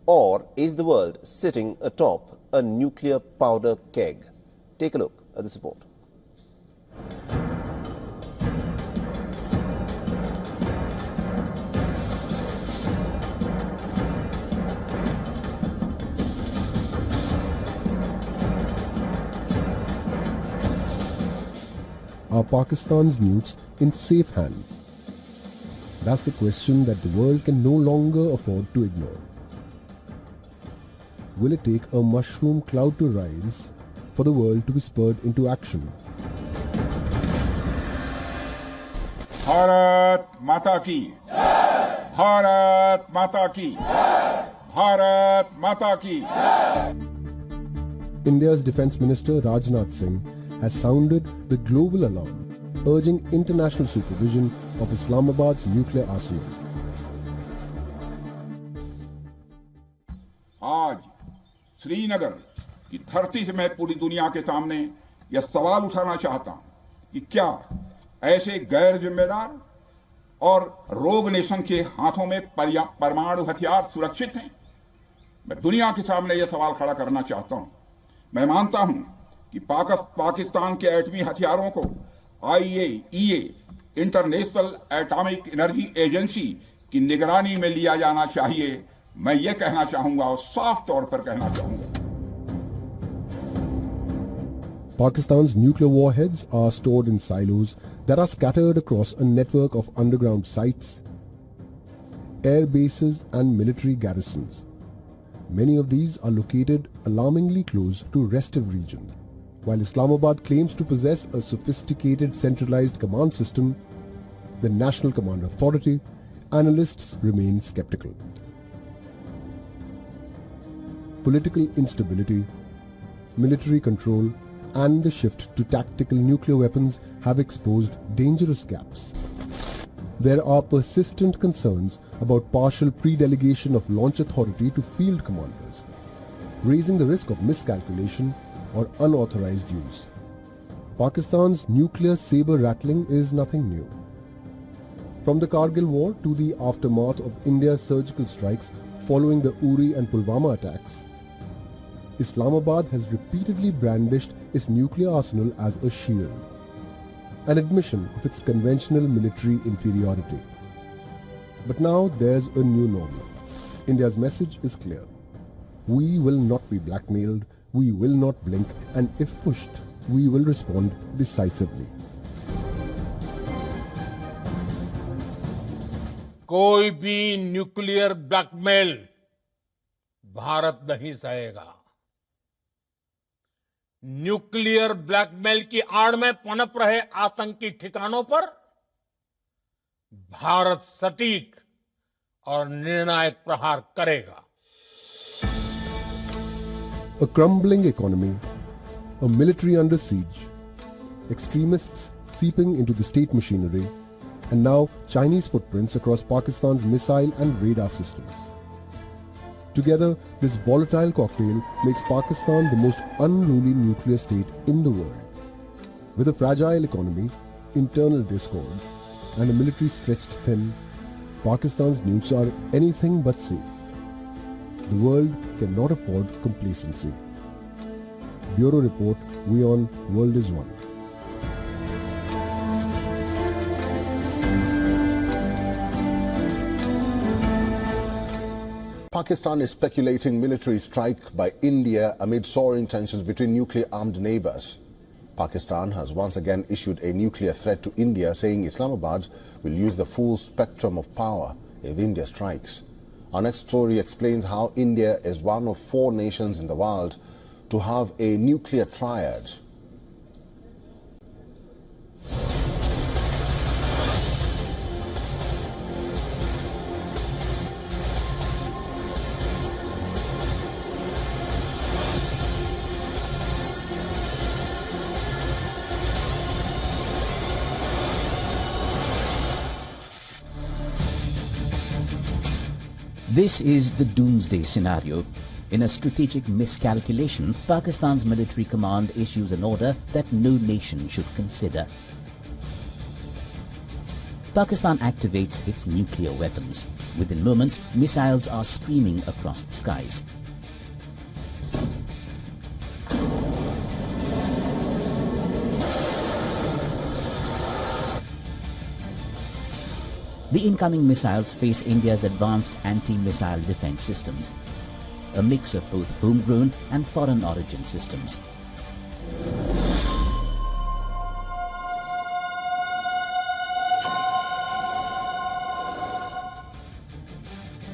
Or is the world sitting atop a nuclear powder keg? Take a look at this report. Are Pakistan's nukes in safe hands? That's the question that the world can no longer afford to ignore. Will it take a mushroom cloud to rise for the world to be spurred into action? Bharat Mata Ki! Bharat Mata Ki! Bharat Mata Ki! India's Defence Minister Rajnath Singh has sounded the global alarm, urging international supervision of Islamabad's nuclear arsenal. आज श्रीनगर की धरती से मैं पूरी दुनिया के सामने यह सवाल उठाना चाहता हूं कि क्या ऐसे गैर जिम्मेदार और रोग नेशन के हाथों में परमाणु हथियार सुरक्षित हैं? मैं दुनिया के सामने यह सवाल खड़ा करना चाहता हूं। मैं मानता हूं कि पाकिस्तान के एटमी हथियारों को IAEA international atomic energy agency की निगरानी में लिया जाना चाहिए। मैं ये कहना चाहूंगा और साफ तौर पर कहना चाहूंगा। Pakistan's nuclear warheads are stored in silos that are scattered across a network of underground sites, air bases and military garrisons. Many of these are located alarmingly close to restive regions. While Islamabad claims to possess a sophisticated centralized command system, the National Command Authority, analysts remain skeptical. Political instability, military control, and the shift to tactical nuclear weapons have exposed dangerous gaps. There are persistent concerns about partial pre-delegation of launch authority to field commanders, raising the risk of miscalculation or unauthorized use. Pakistan's nuclear saber-rattling is nothing new. From the Kargil war to the aftermath of India's surgical strikes following the Uri and Pulwama attacks, Islamabad has repeatedly brandished its nuclear arsenal as a shield, an admission of its conventional military inferiority. But now there's a new normal. India's message is clear. We will not be blackmailed, we will not blink, and if pushed, we will respond decisively. कोई भी nuclear blackmail Bharat नहीं सहेगा। Nuclear blackmail की आड़ में पनप रहे आतंकी ठिकानों पर भारत सटीक और निर्णायक प्रहार करेगा। A crumbling economy, a military under siege, extremists seeping into the state machinery, and now Chinese footprints across Pakistan's missile and radar systems. Together, this volatile cocktail makes Pakistan the most unruly nuclear state in the world. With a fragile economy, internal discord, and a military stretched thin, Pakistan's nukes are anything but safe. The world cannot afford complacency. Bureau Report, WION World is One. Pakistan is speculating military strike by India amid soaring tensions between nuclear-armed neighbors. Pakistan has once again issued a nuclear threat to India, saying Islamabad will use the full spectrum of power if India strikes. Our next story explains how India is one of 4 nations in the world to have a nuclear triad. This is the doomsday scenario. In a strategic miscalculation, Pakistan's military command issues an order that no nation should consider. Pakistan activates its nuclear weapons. Within moments, missiles are screaming across the skies. The incoming missiles face India's advanced anti-missile defense systems, a mix of both homegrown and foreign origin systems.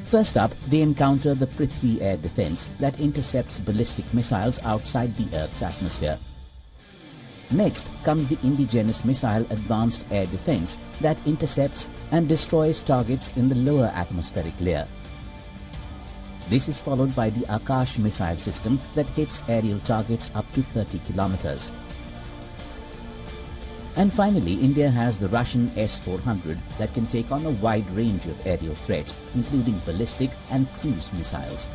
First up, they encounter the Prithvi air defense that intercepts ballistic missiles outside the Earth's atmosphere. Next comes the Indigenous missile advanced air defense that intercepts and destroys targets in the lower atmospheric layer. This is followed by the Akash missile system that hits aerial targets up to 30 kilometers. And finally, India has the Russian S-400 that can take on a wide range of aerial threats, including ballistic and cruise missiles.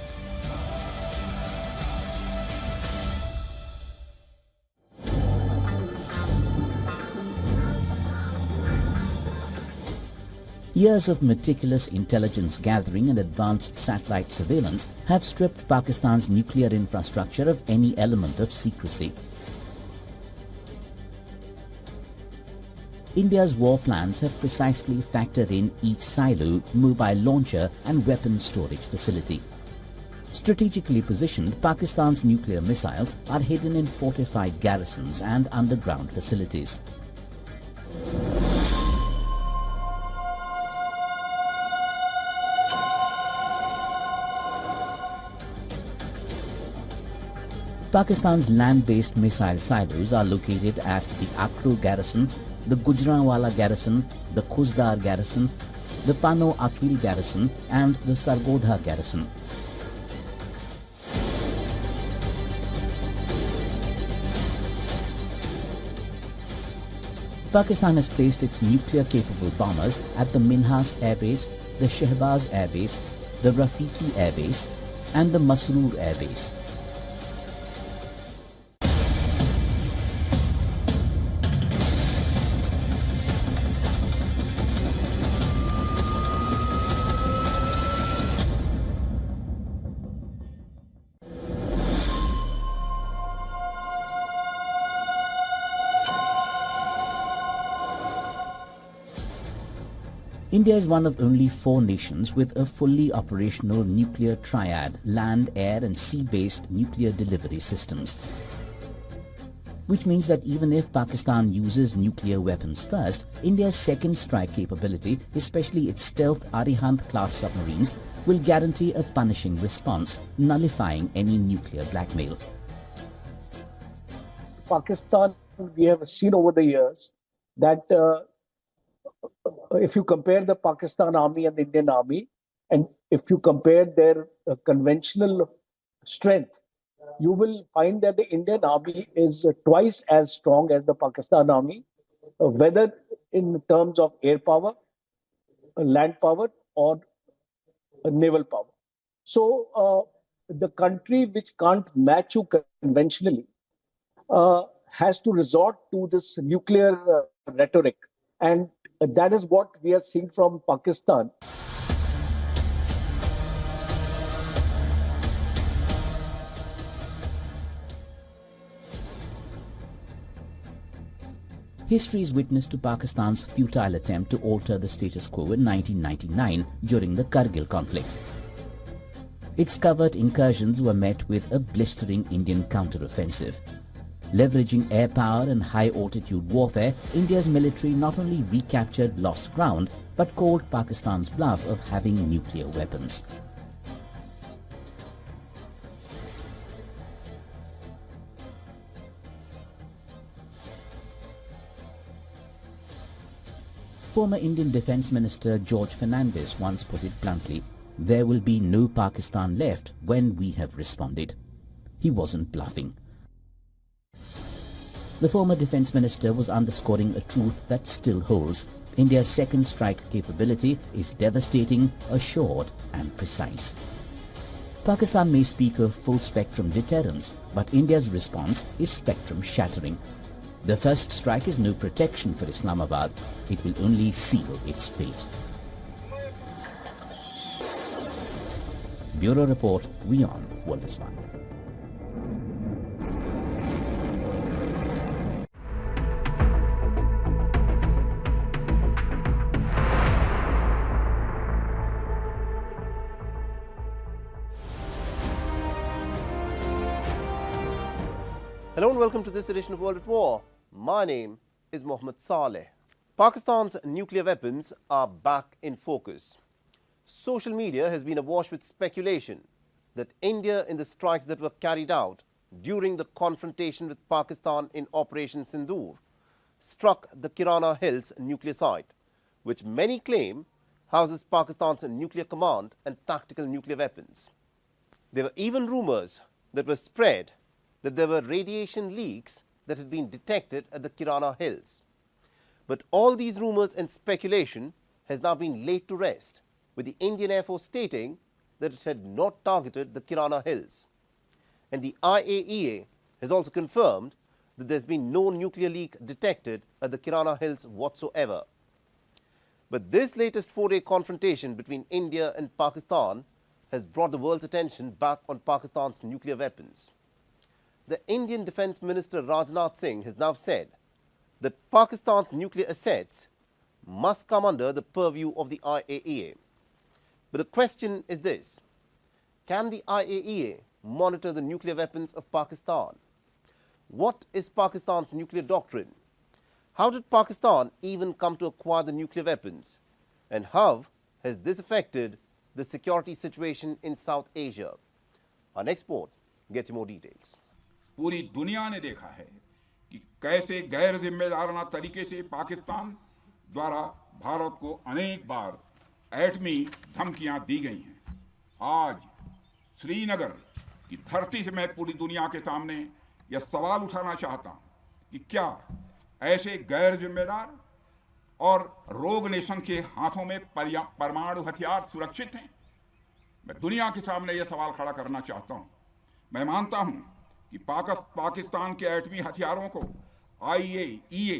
Years of meticulous intelligence gathering and advanced satellite surveillance have stripped Pakistan's nuclear infrastructure of any element of secrecy. India's war plans have precisely factored in each silo, mobile launcher and weapon storage facility. Strategically positioned, Pakistan's nuclear missiles are hidden in fortified garrisons and underground facilities. Pakistan's land-based missile silos are located at the Akro garrison, the Gujranwala garrison, the Khuzdar garrison, the Pano Akil garrison and the Sargodha garrison. Pakistan has placed its nuclear-capable bombers at the Minhas Air Base, the Shehbaz Air Base, the Rafiki Air Base and the Masroor Air Base. India is one of only 4 nations with a fully operational nuclear triad, land, air and sea-based nuclear delivery systems. Which means that even if Pakistan uses nuclear weapons first, India's second strike capability, especially its stealth Arihant-class submarines, will guarantee a punishing response, nullifying any nuclear blackmail. Pakistan, we have seen over the years that if you compare the Pakistan Army and the Indian Army, and if you compare their conventional strength, you will find that the Indian Army is twice as strong as the Pakistan Army, whether in terms of air power, land power, or naval power. So the country which can't match you conventionally has to resort to this nuclear rhetoric. And that is what we are seeing from Pakistan. History is witness to Pakistan's futile attempt to alter the status quo in 1999 during the Kargil conflict. Its covert incursions were met with a blistering Indian counter-offensive. Leveraging air power and high-altitude warfare, India's military not only recaptured lost ground, but called Pakistan's bluff of having nuclear weapons. Former Indian Defence Minister George Fernandes once put it bluntly, "There will be no Pakistan left when we have responded." He wasn't bluffing. The former defence minister was underscoring a truth that still holds. India's second strike capability is devastating, assured and precise. Pakistan may speak of full-spectrum deterrence, but India's response is spectrum-shattering. The first strike is no protection for Islamabad. It will only seal its fate. Bureau Report, WION World is One. Hello and welcome to this edition of World at War. My name is Mohammed Saleh. Pakistan's nuclear weapons are back in focus. Social media has been awash with speculation that India, in the strikes that were carried out during the confrontation with Pakistan in Operation Sindoor, struck the Kirana Hills nuclear site, which many claim houses Pakistan's nuclear command and tactical nuclear weapons. There were even rumors that were spread that there were radiation leaks that had been detected at the Kirana Hills. But all these rumors and speculation has now been laid to rest, with the Indian Air Force stating that it had not targeted the Kirana Hills. And the IAEA has also confirmed that there's been no nuclear leak detected at the Kirana Hills whatsoever. But this latest four-day confrontation between India and Pakistan has brought the world's attention back on Pakistan's nuclear weapons. The Indian Defence Minister Rajnath Singh has now said that Pakistan's nuclear assets must come under the purview of the IAEA. But the question is this: can the IAEA monitor the nuclear weapons of Pakistan? What is Pakistan's nuclear doctrine? How did Pakistan even come to acquire the nuclear weapons? And how has this affected the security situation in South Asia? Our next report gets you more details. पूरी दुनिया ने देखा है कि कैसे गैर जिम्मेदाराना तरीके से पाकिस्तान द्वारा भारत को अनेक बार एटमी धमकियां दी गई हैं। आज श्रीनगर की धरती से मैं पूरी दुनिया के सामने यह सवाल उठाना चाहता हूं कि क्या ऐसे गैर जिम्मेदार और रोग नेशन के हाथों में परमाणु हथियार सुरक्षित हैं? मैं दुनिया के सामने यह सवाल खड़ा करना चाहता हूं। मैं मानता हूं कि पाकिस्तान के एटमी हथियारों को IAEA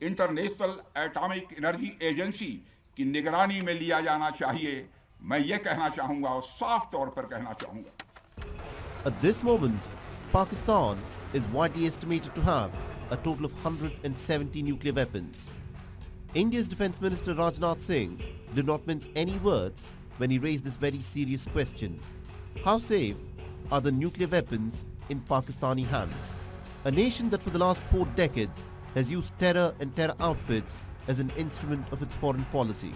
international atomic energy agency की निगरानी में लिया जाना चाहिए। मैं ये कहना चाहूंगा और साफ तौर पर कहना चाहूंगा। At this moment, Pakistan is widely estimated to have a total of 170 nuclear weapons. India's Defence Minister Rajnath Singh did not mince any words when he raised this very serious question. How safe are the nuclear weapons in Pakistani hands? A nation that for the last 4 decades has used terror and terror outfits as an instrument of its foreign policy.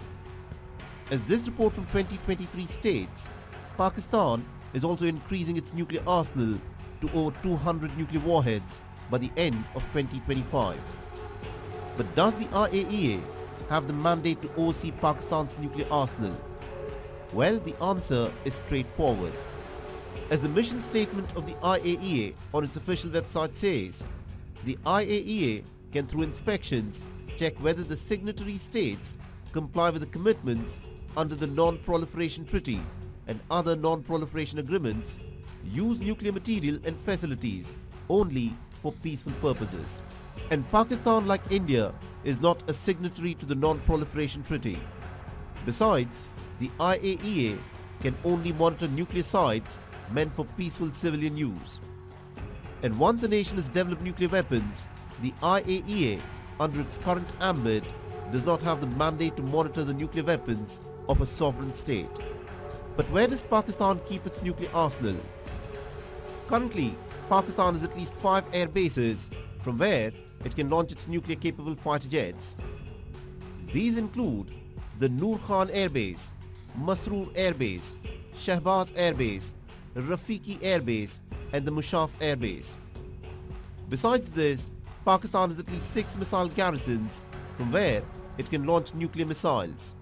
As this report from 2023 states, Pakistan is also increasing its nuclear arsenal to over 200 nuclear warheads by the end of 2025. But does the IAEA have the mandate to oversee Pakistan's nuclear arsenal? Well, the answer is straightforward. As the mission statement of the IAEA on its official website says, the IAEA can through inspections check whether the signatory states comply with the commitments under the Non-Proliferation Treaty and other non-proliferation agreements, use nuclear material and facilities only for peaceful purposes. And Pakistan, like India, is not a signatory to the Non-Proliferation Treaty. Besides, the IAEA can only monitor nuclear sites meant for peaceful civilian use. And once a nation has developed nuclear weapons, the IAEA, under its current ambit, does not have the mandate to monitor the nuclear weapons of a sovereign state. But where does Pakistan keep its nuclear arsenal? Currently, Pakistan has at least 5 air bases from where it can launch its nuclear-capable fighter jets. These include the Noor Khan Air Base, Masroor Air Base, Shahbaz Air Base, Rafiki Air Base and the Mushaf Air Base. Besides this, Pakistan has at least 6 missile garrisons from where it can launch nuclear missiles.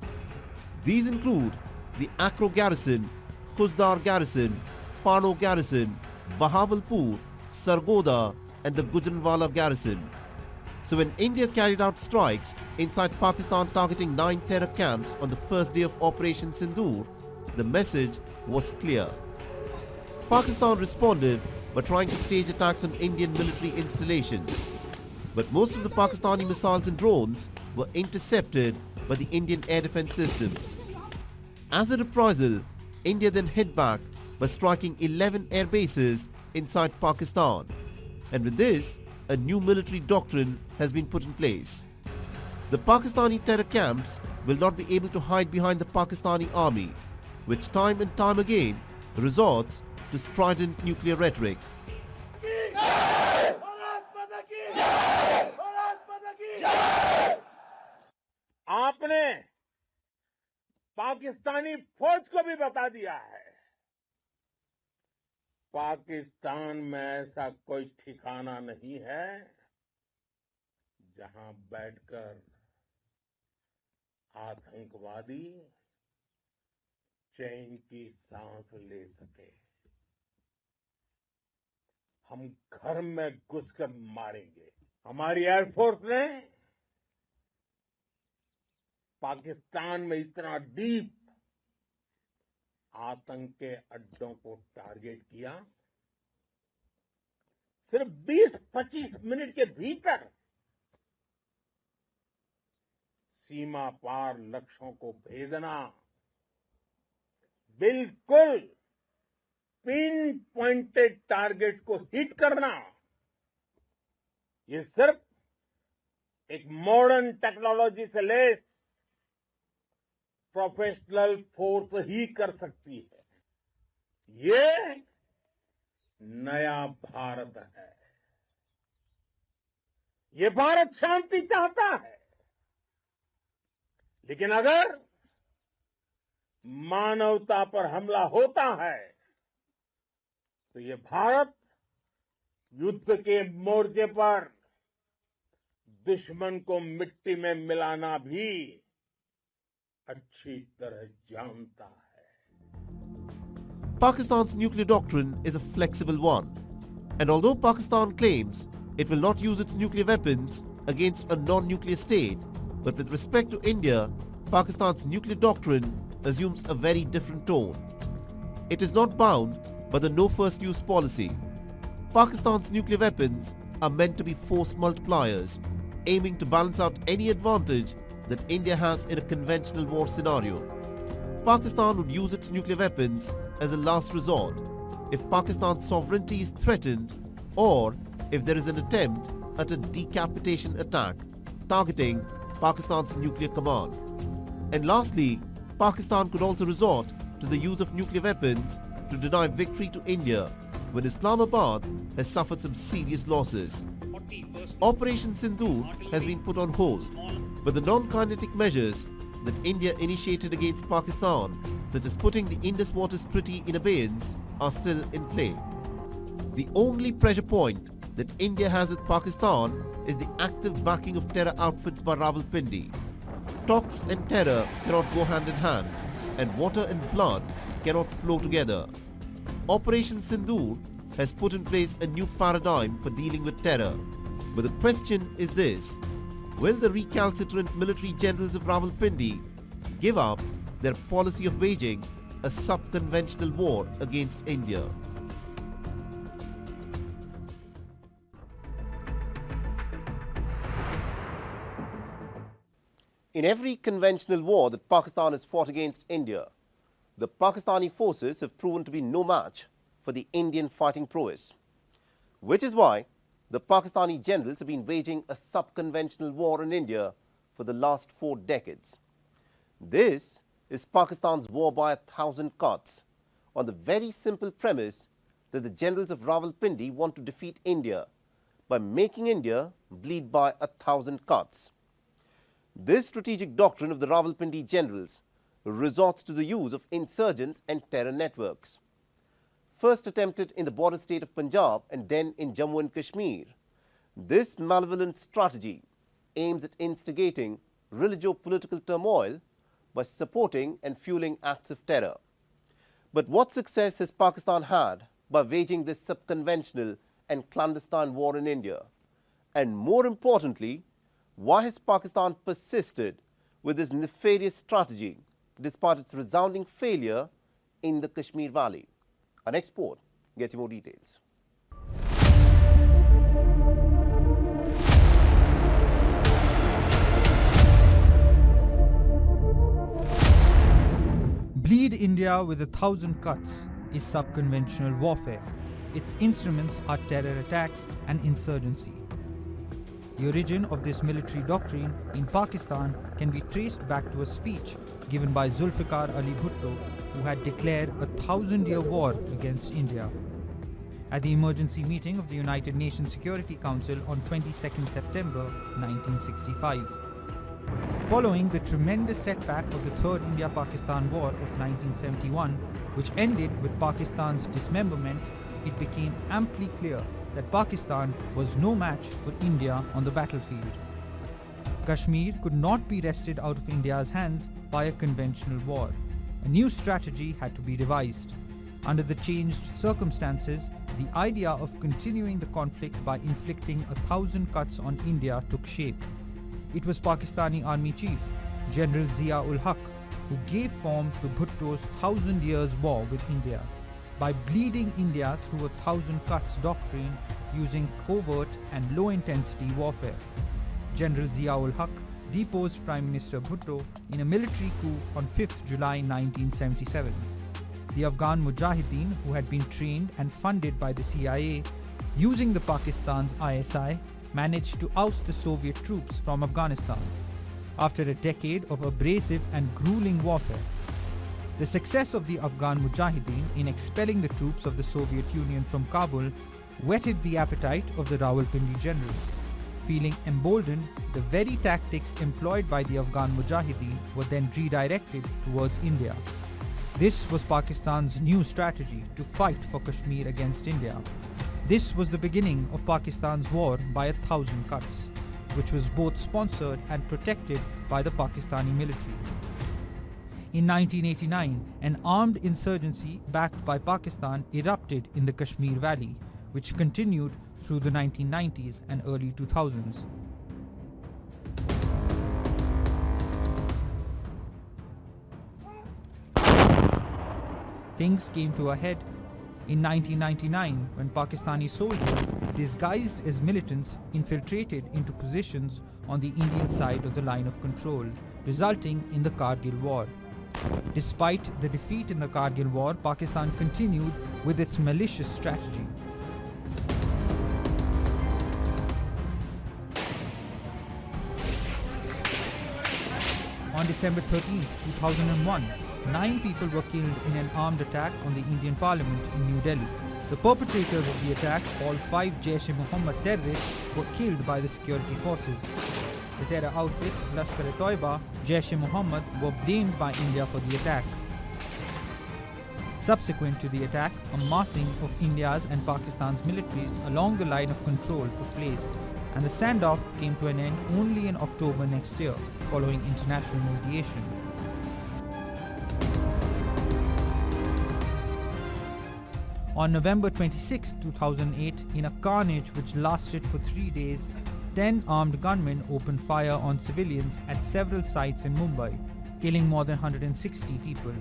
These include the Akro Garrison, Khuzdar Garrison, Pano Garrison, Bahawalpur, Sargoda and the Gujranwala Garrison. So when India carried out strikes inside Pakistan targeting 9 terror camps on the first day of Operation Sindoor, the message was clear. Pakistan responded by trying to stage attacks on Indian military installations. but most of the Pakistani missiles and drones were intercepted by the Indian air defense systems. As a reprisal, India then hit back by striking 11 air bases inside Pakistan. And with this, a new military doctrine has been put in place. The Pakistani terror camps will not be able to hide behind the Pakistani army, which time and time again resorts to strident nuclear rhetoric. आपने पाकिस्तानी फौज को भी बता दिया है, पाकिस्तान में ऐसा कोई ठिकाना नहीं है जहां बैठकर आतंकवादी चैन की सांस ले सके। हम घर में घुसकर मारेंगे। हमारी एयरफोर्स ने पाकिस्तान में इतना डीप आतंक के अड्डों को टारगेट किया, सिर्फ 20-25 मिनट के भीतर सीमा पार लक्ष्यों को भेदना, बिल्कुल पिन पॉइंटेड टारगेट्स को हिट करना, ये सिर्फ एक मॉडर्न टेक्नोलॉजी से लैस प्रोफेशनल फोर्स ही कर सकती है। ये नया भारत है। ये भारत शांति चाहता है, लेकिन अगर मानवता पर हमला होता है तो ये भारत युद्ध के मोर्चे पर दुश्मन को मिट्टी में मिलाना भी अच्छी तरह जानता है। Pakistan's nuclear doctrine is a flexible one, and although Pakistan claims it will not use its nuclear weapons against a non-nuclear state, but with respect to India, Pakistan's nuclear doctrine assumes a very different tone. It is not bound by the no first use policy. Pakistan's nuclear weapons are meant to be force multipliers, aiming to balance out any advantage that India has in a conventional war scenario. Pakistan would use its nuclear weapons as a last resort if Pakistan's sovereignty is threatened, or if there is an attempt at a decapitation attack targeting Pakistan's nuclear command. And lastly, Pakistan could also resort to the use of nuclear weapons to deny victory to India when Islamabad has suffered some serious losses. Operation Sindoor has been put on hold, but the non-kinetic measures that India initiated against Pakistan, such as putting the Indus Waters Treaty in abeyance, are still in play. The only pressure point that India has with Pakistan is the active backing of terror outfits by Rawalpindi. Talks and terror cannot go hand in hand, and water and blood cannot flow together. Operation Sindoor has put in place a new paradigm for dealing with terror. But the question is this: will the recalcitrant military generals of Rawalpindi give up their policy of waging a sub-conventional war against India? In every conventional war that Pakistan has fought against India, the Pakistani forces have proven to be no match for the Indian fighting prowess, which is why the Pakistani generals have been waging a sub-conventional war in India for the last 4 decades. This is Pakistan's war by 1,000 cuts, on the very simple premise that the generals of Rawalpindi want to defeat India by making India bleed by 1,000 cuts. This strategic doctrine of the Rawalpindi generals resorts to the use of insurgents and terror networks. First attempted in the border state of Punjab and then in Jammu and Kashmir, this malevolent strategy aims at instigating religio-political turmoil by supporting and fueling acts of terror. But what success has Pakistan had by waging this sub-conventional and clandestine war in India? And more importantly, why has Pakistan persisted with this nefarious strategy despite its resounding failure in the Kashmir Valley? Our next report gets you more details. bleed India with 1,000 cuts is subconventional warfare. Its instruments are terror attacks and insurgency. The origin of this military doctrine in Pakistan can be traced back to a speech given by Zulfikar Ali Bhutto, who had declared a 1,000-year war against India. At the emergency meeting of the United Nations Security Council on 22nd September 1965. Following the tremendous setback of the Third India-Pakistan War of 1971, which ended with Pakistan's dismemberment, it became amply clear that Pakistan was no match for India on the battlefield. Kashmir could not be wrested out of India's hands by a conventional war. A new strategy had to be devised. Under the changed circumstances, the idea of continuing the conflict by inflicting 1,000 cuts on India took shape. It was Pakistani Army Chief, General Zia-ul-Haq, who gave form to Bhutto's 1,000 Years War with India by bleeding India through 1,000 cuts doctrine using covert and low-intensity warfare. General Zia-ul-Haq deposed Prime Minister Bhutto in a military coup on 5th July 1977. The Afghan Mujahideen, who had been trained and funded by the CIA, using the Pakistan's ISI, managed to oust the Soviet troops from Afghanistan. After a decade of abrasive and grueling warfare, the success of the Afghan Mujahideen in expelling the troops of the Soviet Union from Kabul whetted the appetite of the Rawalpindi generals. Feeling emboldened, the very tactics employed by the Afghan Mujahideen were then redirected towards India. This was Pakistan's new strategy to fight for Kashmir against India. This was the beginning of Pakistan's war by 1,000 cuts, which was both sponsored and protected by the Pakistani military. In 1989, an armed insurgency backed by Pakistan erupted in the Kashmir Valley, which continued through the 1990s and early 2000s. Things came to a head in 1999 when Pakistani soldiers, disguised as militants, infiltrated into positions on the Indian side of the line of control, resulting in the Kargil War. Despite the defeat in the Kargil War, Pakistan continued with its malicious strategy. On December 13, 2001, 9 people were killed in an armed attack on the Indian Parliament in New Delhi. The perpetrators of the attack, all 5 Jaish-e-Mohammed terrorists, were killed by the security forces. The terror outfits Lashkar-e-Toiba, Jaish-e-Mohammed were blamed by India for the attack. Subsequent to the attack, a massing of India's and Pakistan's militaries along the line of control took place, and the standoff came to an end only in October next year, following international mediation. On November 26, 2008, in a carnage which lasted for 3 days, 10 armed gunmen opened fire on civilians at several sites in Mumbai, killing more than 160 people.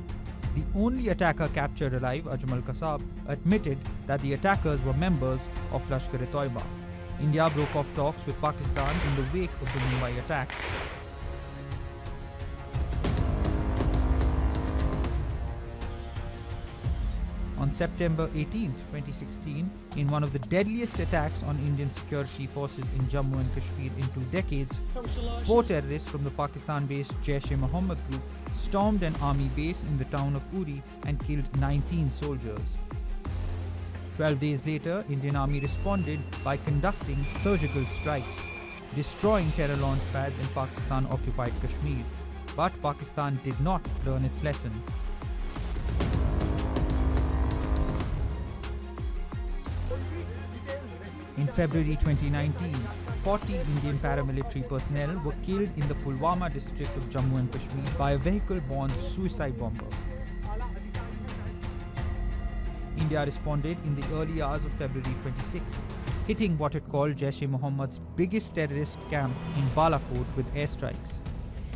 The only attacker captured alive, Ajmal Kasab, admitted that the attackers were members of Lashkar-e-Toiba. India broke off talks with Pakistan in the wake of the Mumbai attacks. On September 18, 2016, in one of the deadliest attacks on Indian security forces in Jammu and Kashmir in 2 decades, 4 terrorists from the Pakistan-based Jaish-e-Mohammed group stormed an army base in the town of Uri and killed 19 soldiers. 12 days later, Indian Army responded by conducting surgical strikes, destroying terror launch pads in Pakistan-occupied Kashmir. But Pakistan did not learn its lesson. In February 2019, 40 Indian paramilitary personnel were killed in the Pulwama district of Jammu and Kashmir by a vehicle-borne suicide bomber. India responded in the early hours of February 26, hitting what it called Jaish-e-Mohammed's biggest terrorist camp in Balakot with airstrikes.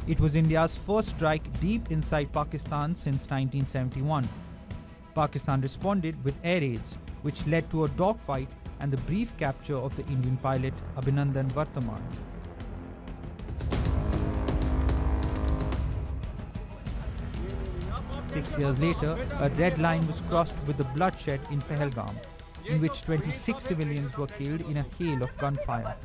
It was India's first strike deep inside Pakistan since 1971. Pakistan responded with air raids, which led to a dogfight and the brief capture of the Indian pilot Abhinandan Varthaman. 6 years later, a red line was crossed with the bloodshed in Pahalgam, in which 26 civilians were killed in a hail of gunfire.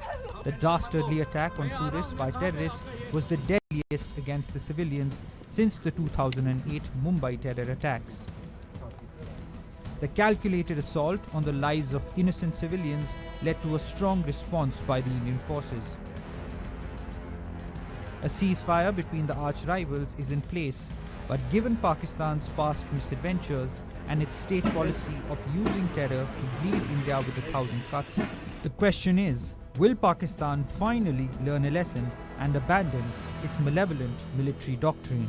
The dastardly attack on tourists by terrorists was the deadliest against the civilians since the 2008 Mumbai terror attacks. The calculated assault on the lives of innocent civilians led to a strong response by the Indian forces. A ceasefire between the arch-rivals is in place, but given Pakistan's past misadventures and its state policy of using terror to bleed India with 1,000 cuts, the question is, will Pakistan finally learn a lesson and abandon its malevolent military doctrine?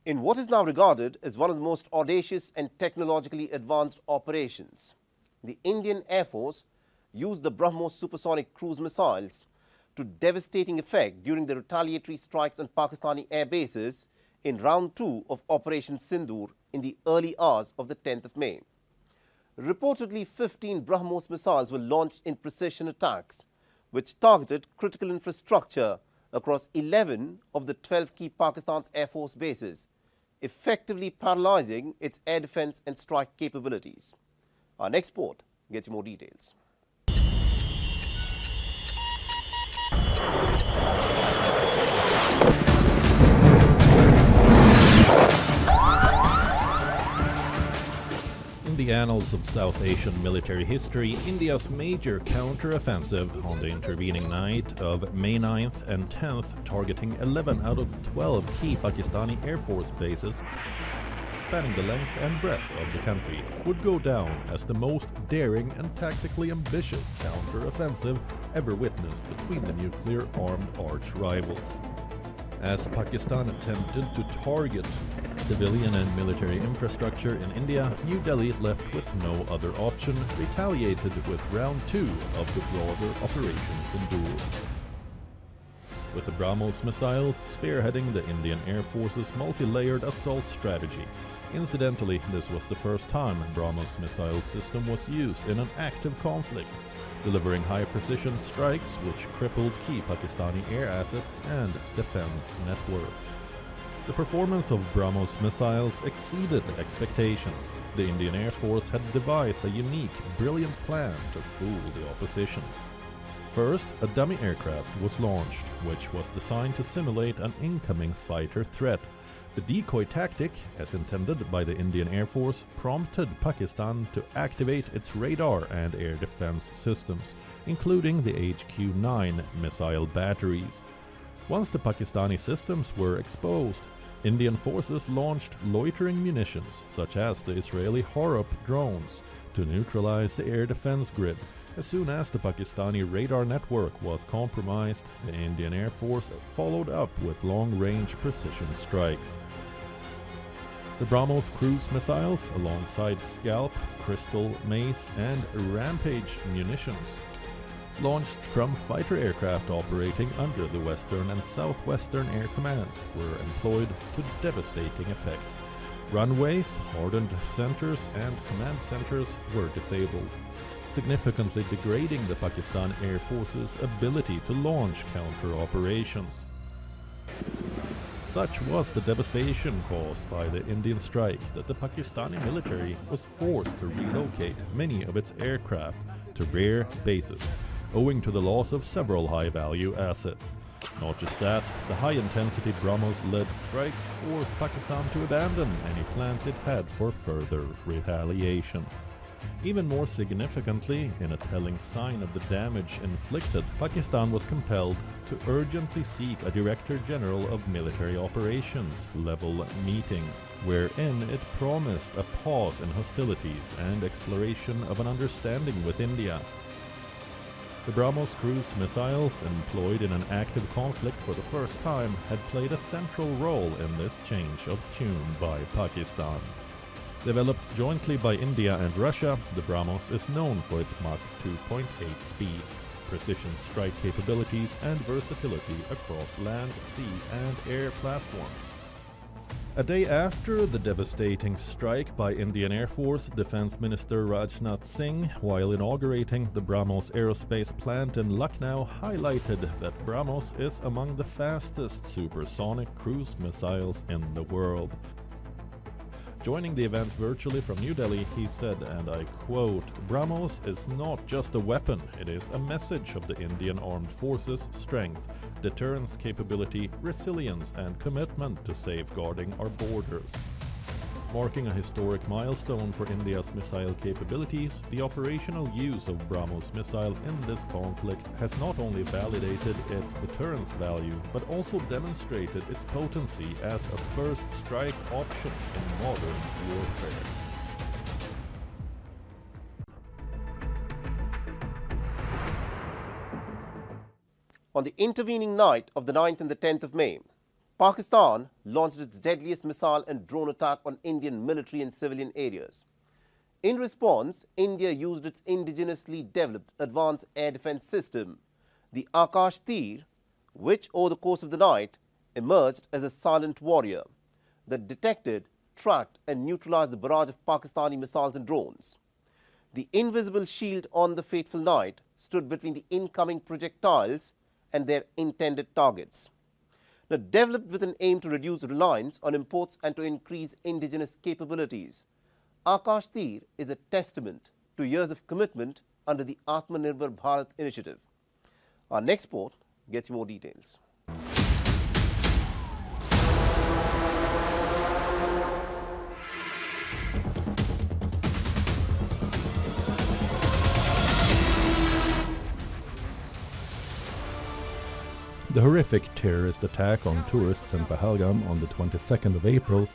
In what is now regarded as one of the most audacious and technologically advanced operations, the Indian Air Force used the Brahmos supersonic cruise missiles to devastating effect during the retaliatory strikes on Pakistani air bases in round 2 of Operation Sindoor in the early hours of the 10th of May. Reportedly, 15 Brahmos missiles were launched in precision attacks, which targeted critical infrastructure across 11 of the 12 key Pakistan's Air Force bases, effectively paralyzing its air defense and strike capabilities. Our next report gets you more details. In the annals of South Asian military history, India's major counter-offensive on the intervening night of May 9th and 10th, targeting 11 out of 12 key Pakistani Air Force bases, spanning the length and breadth of the country, would go down as the most daring and tactically ambitious counter-offensive ever witnessed between the nuclear-armed arch-rivals. As Pakistan attempted to target civilian and military infrastructure in India, New Delhi, left with no other option, retaliated with round 2 of the broader Operation Sindoor. With the Brahmos missiles spearheading the Indian Air Force's multi-layered assault strategy. Incidentally, this was the first time Brahmos missile system was used in an active conflict, delivering high-precision strikes which crippled key Pakistani air assets and defense networks. The performance of Brahmos missiles exceeded expectations. The Indian Air Force had devised a unique, brilliant plan to fool the opposition. First, a dummy aircraft was launched, which was designed to simulate an incoming fighter threat. The decoy tactic, as intended by the Indian Air Force, prompted Pakistan to activate its radar and air defense systems, including the HQ-9 missile batteries. Once the Pakistani systems were exposed, Indian forces launched loitering munitions, such as the Israeli Horop drones, to neutralize the air defense grid. As soon as the Pakistani radar network was compromised, the Indian Air Force followed up with long-range precision strikes. The Brahmos cruise missiles, alongside Scalp, Crystal, Mace, and Rampage munitions, launched from fighter aircraft operating under the Western and Southwestern Air Commands, were employed to devastating effect. Runways, hardened centers, and command centers were disabled, significantly degrading the Pakistan Air Force's ability to launch counter-operations. Such was the devastation caused by the Indian strike that the Pakistani military was forced to relocate many of its aircraft to rear bases, owing to the loss of several high-value assets. Not just that, the high-intensity Brahmos-led strikes forced Pakistan to abandon any plans it had for further retaliation. Even more significantly, in a telling sign of the damage inflicted, Pakistan was compelled to urgently seek a Director General of Military Operations level meeting, wherein it promised a pause in hostilities and exploration of an understanding with India. The Brahmos cruise missiles, employed in an active conflict for the first time, had played a central role in this change of tune by Pakistan. Developed jointly by India and Russia, the Brahmos is known for its Mach 2.8 speed, precision strike capabilities, and versatility across land, sea, and air platforms. A day after the devastating strike by Indian Air Force, Defense Minister Rajnath Singh, while inaugurating the Brahmos aerospace plant in Lucknow, highlighted that Brahmos is among the fastest supersonic cruise missiles in the world. Joining the event virtually from New Delhi, he said, and I quote, "Brahmos is not just a weapon, it is a message of the Indian Armed Forces' strength, deterrence capability, resilience and commitment to safeguarding our borders." Marking a historic milestone for India's missile capabilities, the operational use of Brahmos missile in this conflict has not only validated its deterrence value, but also demonstrated its potency as a first strike option in modern warfare. On the intervening night of the 9th and the 10th of May, Pakistan launched its deadliest missile and drone attack on Indian military and civilian areas. In response, India used its indigenously developed advanced air defense system, the Akash Tir, which over the course of the night emerged as a silent warrior that detected, tracked and neutralized the barrage of Pakistani missiles and drones. The invisible shield on the fateful night stood between the incoming projectiles and their intended targets. Now, developed with an aim to reduce reliance on imports and to increase indigenous capabilities, Akash Tir is a testament to years of commitment under the Atmanirbhar Bharat initiative. Our next report gets you more details. The horrific terrorist attack on tourists in Pahalgam on the 22nd of April,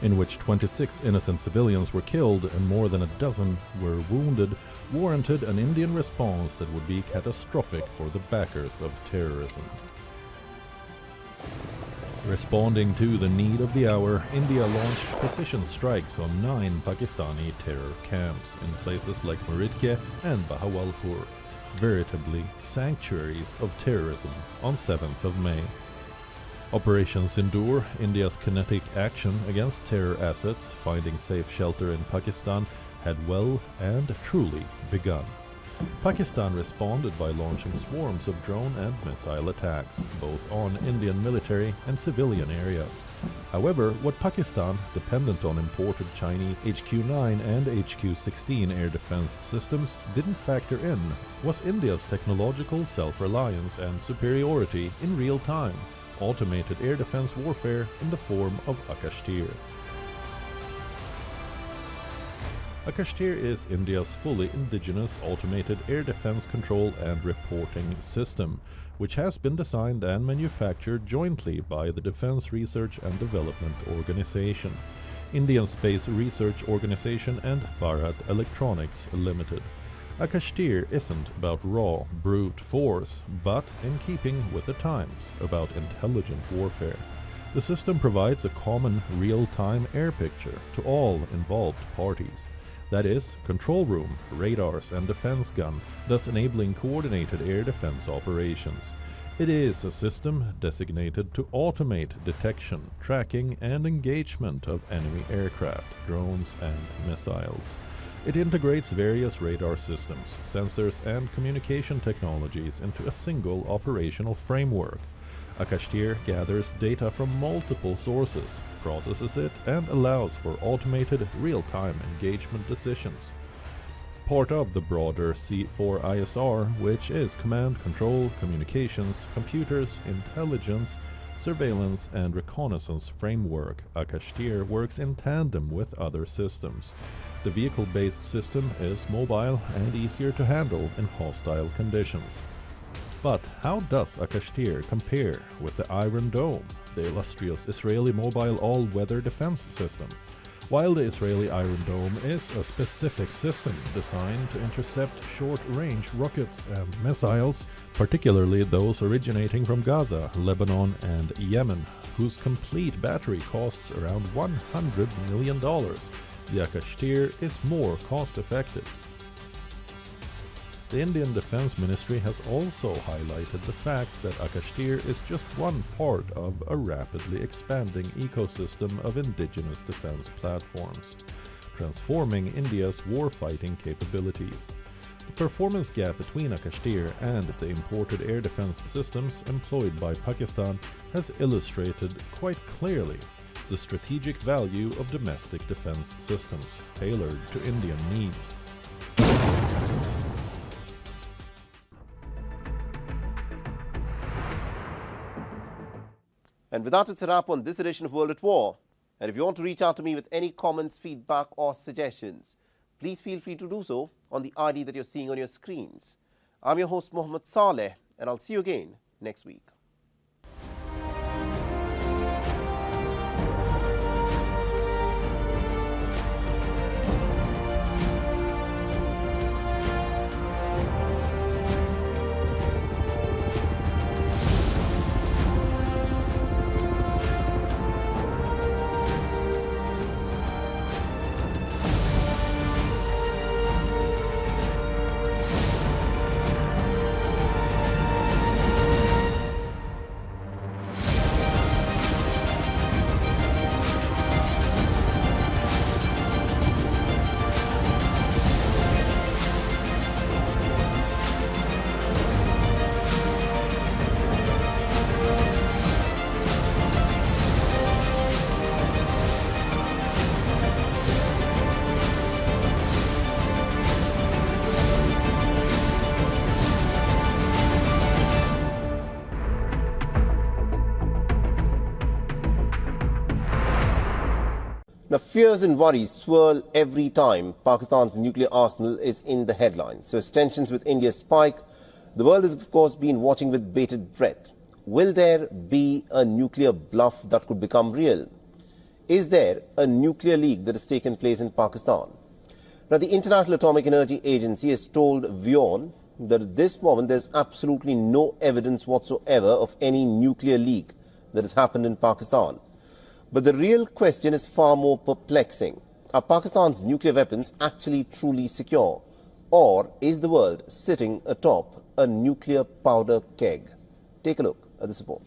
in which 26 innocent civilians were killed and more than a dozen were wounded, warranted an Indian response that would be catastrophic for the backers of terrorism. Responding to the need of the hour, India launched precision strikes on 9 Pakistani terror camps in places like Muridke and Bahawalpur, veritably sanctuaries of terrorism, on 7th of May. Operation Sindoor, India's kinetic action against terror assets finding safe shelter in Pakistan, had well and truly begun. Pakistan responded by launching swarms of drone and missile attacks, both on Indian military and civilian areas. However, what Pakistan, dependent on imported Chinese HQ-9 and HQ-16 air defense systems, didn't factor in was India's technological self-reliance and superiority in real time, automated air defense warfare in the form of Akash Tir. Akash Tir is India's fully indigenous automated air defense control and reporting system, which has been designed and manufactured jointly by the Defense Research and Development Organization, Indian Space Research Organization and Bharat Electronics Limited. Akash Tir isn't about raw, brute force, but in keeping with the times, about intelligent warfare. The system provides a common real-time air picture to all involved parties. That is, control room, radars and defense gun, thus enabling coordinated air defense operations. It is a system designated to automate detection, tracking and engagement of enemy aircraft, drones and missiles. It integrates various radar systems, sensors and communication technologies into a single operational framework. Akash Tir gathers data from multiple sources, processes it, and allows for automated real-time engagement decisions. Part of the broader C4ISR, which is command, control, communications, computers, intelligence, surveillance and reconnaissance framework, Akash Tir works in tandem with other systems. The vehicle-based system is mobile and easier to handle in hostile conditions. But how does Akash Tir compare with the Iron Dome, the illustrious Israeli mobile all-weather defense system? While the Israeli Iron Dome is a specific system designed to intercept short-range rockets and missiles, particularly those originating from Gaza, Lebanon and Yemen, whose complete battery costs around $100 million, the Akash Tir is more cost-effective. The Indian Defence Ministry has also highlighted the fact that Akashtir is just one part of a rapidly expanding ecosystem of indigenous defence platforms, transforming India's warfighting capabilities. The performance gap between Akashtir and the imported air defence systems employed by Pakistan has illustrated quite clearly the strategic value of domestic defence systems tailored to Indian needs. And with that, it's a wrap on this edition of World at War. And if you want to reach out to me with any comments, feedback or suggestions, please feel free to do so on the ID that you're seeing on your screens. I'm your host Mohammed Saleh, and I'll see you again next week. Now, fears and worries swirl every time Pakistan's nuclear arsenal is in the headlines. So as tensions with India spike, the world has, of course, been watching with bated breath. Will there be a nuclear bluff that could become real? Is there a nuclear leak that has taken place in Pakistan? Now, the International Atomic Energy Agency has told WION that at this moment there's absolutely no evidence whatsoever of any nuclear leak that has happened in Pakistan. But the real question is far more perplexing. Are Pakistan's nuclear weapons actually truly secure? Or is the world sitting atop a nuclear powder keg? Take a look at this report.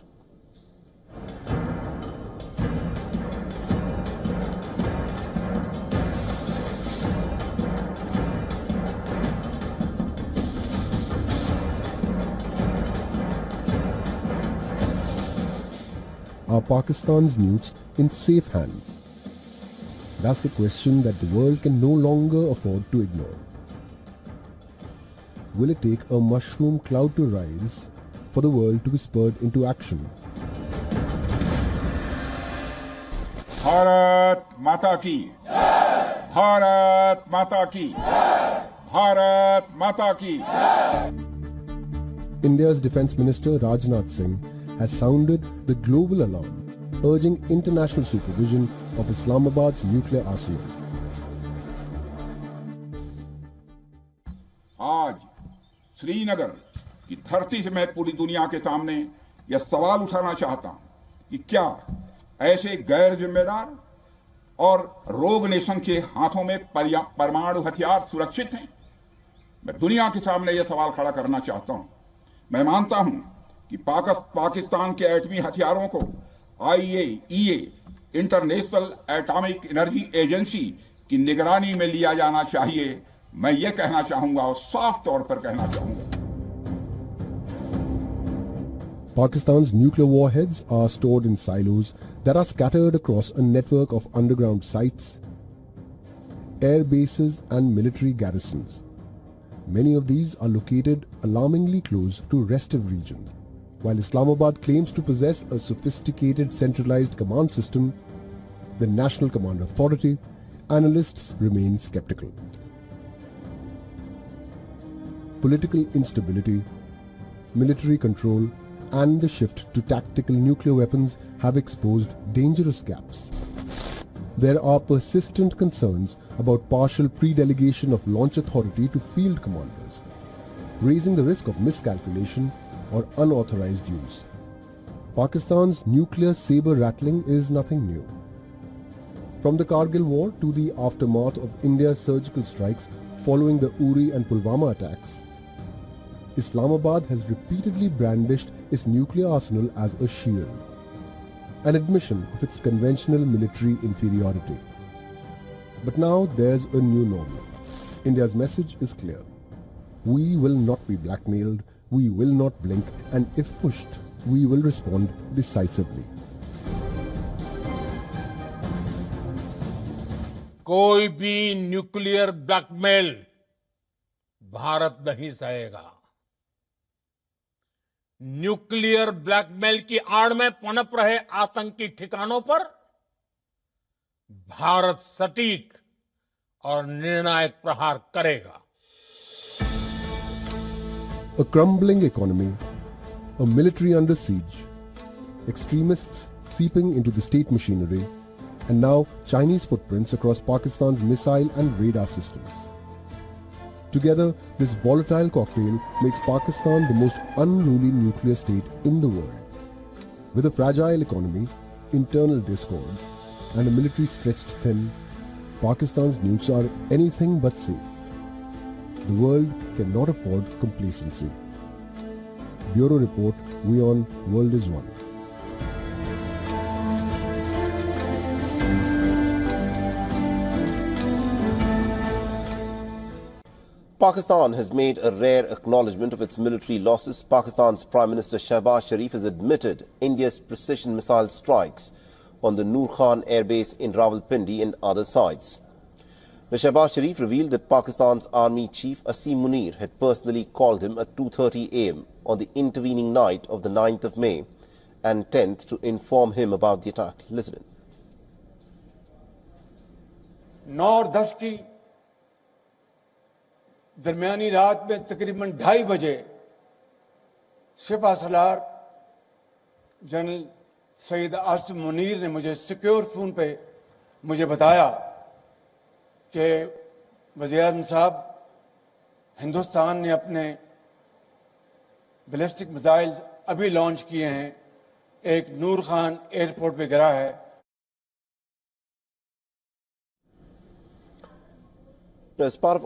Are Pakistan's nukes in safe hands? That's the question that the world can no longer afford to ignore. Will it take a mushroom cloud to rise for the world to be spurred into action? Bharat Mata Ki! Bharat Mata Ki! Bharat Mata Ki! India's Defence Minister Rajnath Singh has sounded the global alarm, urging international supervision of Islamabad's nuclear arsenal. आज श्रीनगर की धरती से मैं पूरी दुनिया के सामने यह सवाल उठाना चाहता हूं कि क्या ऐसे गैर जिम्मेदार और रोग नेशन के हाथों में परमाणु हथियार सुरक्षित हैं? मैं दुनिया के सामने यह सवाल खड़ा करना चाहता हूं। मैं मानता हूं कि पाकिस्तान के एटमी हथियारों को IAEA international atomic energy agency की निगरानी में लिया जाना चाहिए। मैं ये कहना चाहूंगा और साफ तौर पर कहना चाहूंगा। Pakistan's nuclear warheads are stored in silos that are scattered across a network of underground sites, air bases and military garrisons. Many of these are located alarmingly close to restive regions. While Islamabad claims to possess a sophisticated centralized command system, the National Command Authority, analysts remain skeptical. Political instability, military control, and the shift to tactical nuclear weapons have exposed dangerous gaps. There are persistent concerns about partial pre-delegation of launch authority to field commanders, raising the risk of miscalculation or unauthorized use. Pakistan's nuclear saber-rattling is nothing new. From the Kargil war to the aftermath of India's surgical strikes following the Uri and Pulwama attacks, Islamabad has repeatedly brandished its nuclear arsenal as a shield, an admission of its conventional military inferiority. But now there's a new normal. India's message is clear. We will not be blackmailed, we will not blink, and if pushed, we will respond decisively. कोई भी nuclear blackmail Bharat नहीं सहेगा। Nuclear blackmail की आड़ में पनप रहे आतंकी ठिकानों पर भारत सटीक और निर्णायक प्रहार करेगा। A crumbling economy, a military under siege, extremists seeping into the state machinery, and now Chinese footprints across Pakistan's missile and radar systems. Together, this volatile cocktail makes Pakistan the most unruly nuclear state in the world. With a fragile economy, internal discord, and a military stretched thin, Pakistan's nukes are anything but safe. The world cannot afford complacency. Bureau Report, WION World is One. Pakistan has made a rare acknowledgement of its military losses. Pakistan's Prime Minister Shehbaz Sharif has admitted India's precision missile strikes on the Noor Khan Air Base in Rawalpindi and other sites. Shehbaz Sharif revealed that Pakistan's Army Chief Asim Munir had personally called him at 2:30 a.m. on the intervening night of the 9th of May and 10th to inform him about the attack. Listen in. 9 और 10 की दरमियानी रात में तकरीबन 2:30 बजे सिपह Salaar general Saeed Asim Munir ने मुझे secure phone पे मुझे बताया कि वज़ीर-ए-आज़म साहब, हिंदुस्तान ने अपने बैलिस्टिक मिसाइल अभी लॉन्च किए हैं, एक नूर खान एयरपोर्ट पे गिरा है। As part of